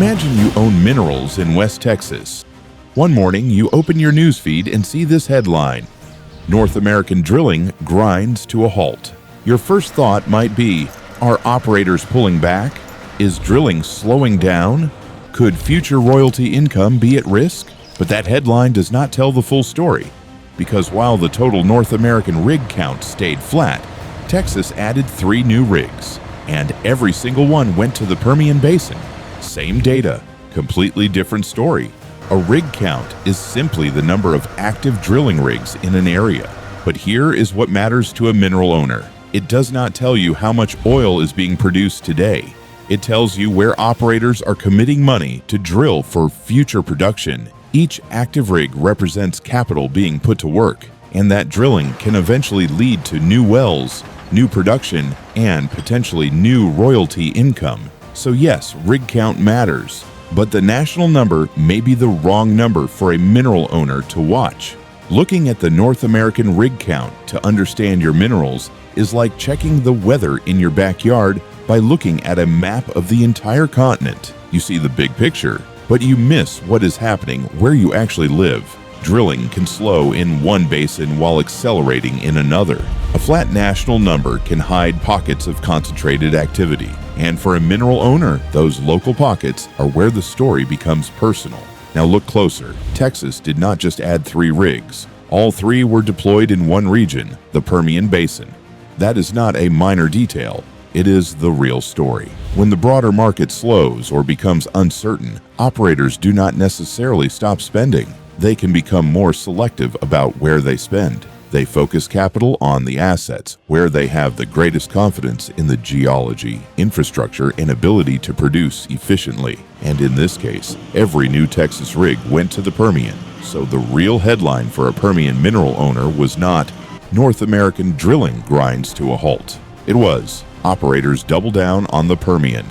Imagine you own minerals in West Texas. One morning, you open your newsfeed and see this headline: North American drilling grinds to a halt. Your first thought might be, are operators pulling back? Is drilling slowing down? Could future royalty income be at risk? But that headline does not tell the full story, because while the total North American rig count stayed flat, Texas added 3 new rigs, and every single one went to the Permian Basin. Same data, completely different story. A rig count is simply the number of active drilling rigs in an area. But here is what matters to a mineral owner. It does not tell you how much oil is being produced today. It tells you where operators are committing money to drill for future production. Each active rig represents capital being put to work, and that drilling can eventually lead to new wells, new production, and potentially new royalty income. So yes, rig count matters, but the national number may be the wrong number for a mineral owner to watch. Looking at the North American rig count to understand your minerals is like checking the weather in your backyard by looking at a map of the entire continent. You see the big picture, but you miss what is happening where you actually live. Drilling can slow in one basin while accelerating in another. A flat national number can hide pockets of concentrated activity, and for a mineral owner, those local pockets are where the story becomes personal. Now look closer. Texas did not just add 3 rigs. All 3 were deployed in one region, the Permian Basin. That is not a minor detail. It is the real story. When the broader market slows or becomes uncertain, operators do not necessarily stop spending. They can become more selective about where they spend. They focus capital on the assets where they have the greatest confidence in the geology, infrastructure, and ability to produce efficiently. And in this case, every new Texas rig went to the Permian. So the real headline for a Permian mineral owner was not North American drilling grinds to a halt. It was operators double down on the Permian.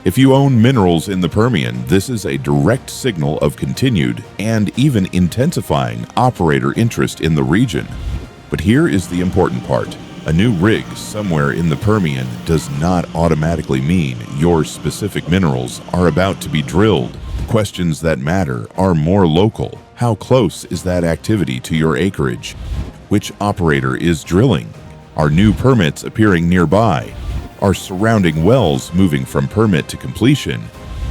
If you own minerals in the Permian, this is a direct signal of continued and even intensifying operator interest in the region. But here is the important part. A new rig somewhere in the Permian does not automatically mean your specific minerals are about to be drilled. The questions that matter are more local. How close is that activity to your acreage? Which operator is drilling? Are new permits appearing nearby? Are surrounding wells moving from permit to completion?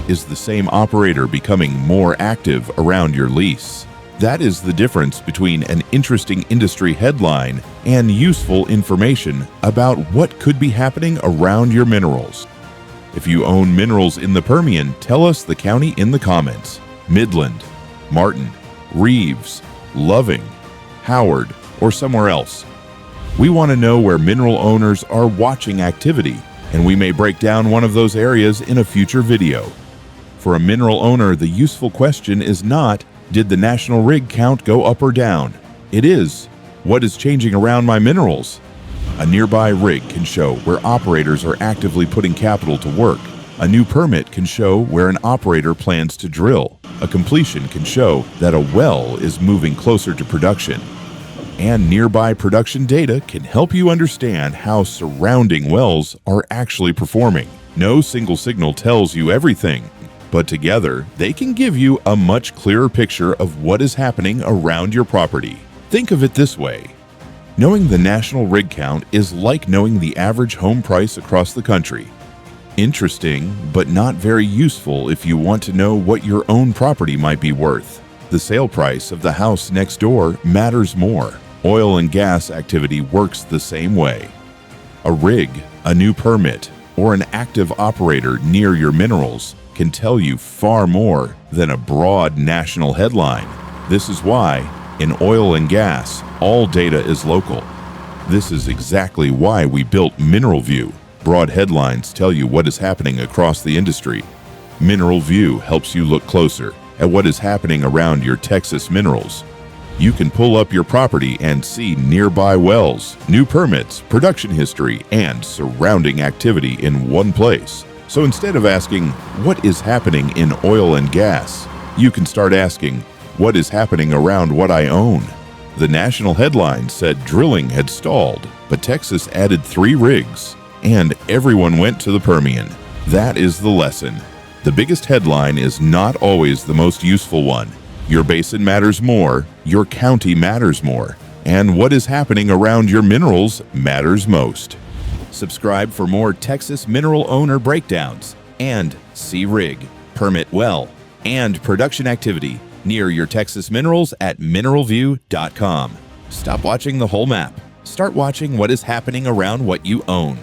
Is the same operator becoming more active around your lease? That is the difference between an interesting industry headline and useful information about what could be happening around your minerals. If you own minerals in the Permian, tell us the county in the comments. Midland, Martin, Reeves, Loving, Howard, or somewhere else. We want to know where mineral owners are watching activity, and we may break down one of those areas in a future video. For a mineral owner, the useful question is not, did the national rig count go up or down? It is, what is changing around my minerals? A nearby rig can show where operators are actively putting capital to work. A new permit can show where an operator plans to drill. A completion can show that a well is moving closer to production. And nearby production data can help you understand how surrounding wells are actually performing. No single signal tells you everything, but together they can give you a much clearer picture of what is happening around your property. Think of it this way. Knowing the national rig count is like knowing the average home price across the country. Interesting, but not very useful if you want to know what your own property might be worth. The sale price of the house next door matters more. Oil and gas activity works the same way. A rig, a new permit, or an active operator near your minerals can tell you far more than a broad national headline. This is why, in oil and gas, all data is local. This is exactly why we built Mineral View. Broad headlines tell you what is happening across the industry. Mineral View helps you look closer at what is happening around your Texas minerals. You can pull up your property and see nearby wells, new permits, production history, and surrounding activity in one place. So instead of asking, what is happening in oil and gas, you can start asking, what is happening around what I own? The national headline said drilling had stalled, but Texas added 3 rigs, and everyone went to the Permian. That is the lesson. The biggest headline is not always the most useful one. Your basin matters more, your county matters more, and what is happening around your minerals matters most. Subscribe for more Texas mineral owner breakdowns and see rig, permit well, and production activity near your Texas minerals at mineralview.com. Stop watching the whole map. Start watching what is happening around what you own.